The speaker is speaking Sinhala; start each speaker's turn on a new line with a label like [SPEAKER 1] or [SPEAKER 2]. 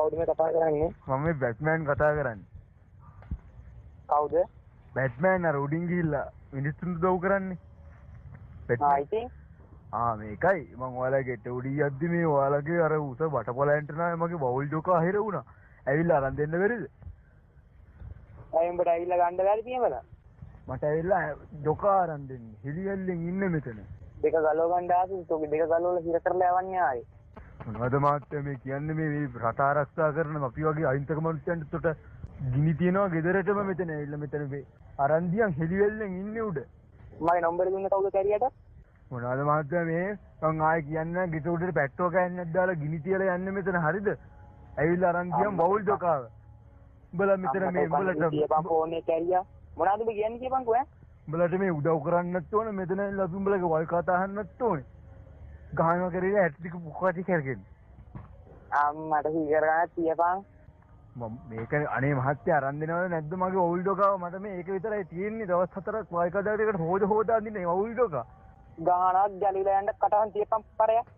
[SPEAKER 1] කවුද මේ කතා කරන්නේ?
[SPEAKER 2] මම මේ බැට්මෑන් කතා කරන්නේ.
[SPEAKER 1] කවුද?
[SPEAKER 2] බැට්මෑන් අර උඩින් ගිහිල්ලා මිනිස්සුන්ට දව් කරන්නේ.
[SPEAKER 1] ඉතින්
[SPEAKER 2] මේකයි මම ඔයාලා ගෙට උඩින් යද්දි මේ ඔයාලගේ අර උස බටපොලයන්ට නා මගේ බවුල් ජෝකා හිර වුණා. ඇවිල්ලා අරන් දෙන්න බැරිද?
[SPEAKER 1] ඇයි උඹට ඇවිල්ලා ගන්න බැරි තියමද?
[SPEAKER 2] මට ඇවිල්ලා ජෝකා අරන් දෙන්න. හිලියල්ලෙන් ඉන්නේ මෙතන.
[SPEAKER 1] දෙක ගලව ගන්න ආසි තෝගේ දෙක ගලවලා හිර කරලා යවන්නේ ආයේ.
[SPEAKER 2] මොනවද මාත්‍ය මේ කියන්නේ මේ රට ආරක්ෂා කරන අපි වගේ අහිංසක මිනිස්සුන්ට උට ගිනි තියනවා ගෙදරටම මෙතන ඇවිල්ලා මෙතන මේ අරන්දියන් හෙලිවෙල්ලෙන් ඉන්නේ උඩ.
[SPEAKER 1] මගේ නම්බර දුන්නේ කවුද කැරියට?
[SPEAKER 2] මොනවද මාත්‍ය මේ මං ආයේ කියන්නේ ගෙට උඩට පැට්‍රෝ ගෑන්නක් දාලා ගිනි තියලා යන්නේ මෙතන හරිද? ඇවිල්ලා අරන්දියන් බවුල් ජෝකාව. උඹලා මෙතන මේ උඹලට
[SPEAKER 1] කියපන් ෆෝන් එක කැරියා. මොනවද උඹ කියන්නේ කියපන්කෝ ඈ?
[SPEAKER 2] උඹලට මේ උදව් කරන්නත් ඕනේ මෙතන ඉන්න අපි උඹලගේ වල් කතා අහන්නත් ඕනේ. ගහනවා කරේ ඇට් ටික පුකටි කරගෙන.
[SPEAKER 1] මට සීකර ගන්න තියපන්.
[SPEAKER 2] මම මේක අනේ මහත්තයා අරන් දෙනවද නැද්ද මගේ ඔවුල් ඩොකාව මට මේ ඒක විතරයි තියෙන්නේ දවස් 4ක් වල් කතාවකට හොද හොදා අඳින්නේ ඔවුල් ඩොකා.
[SPEAKER 1] ගහනක් ජලිලා යන්න කටහන් තියපන් පරයක්.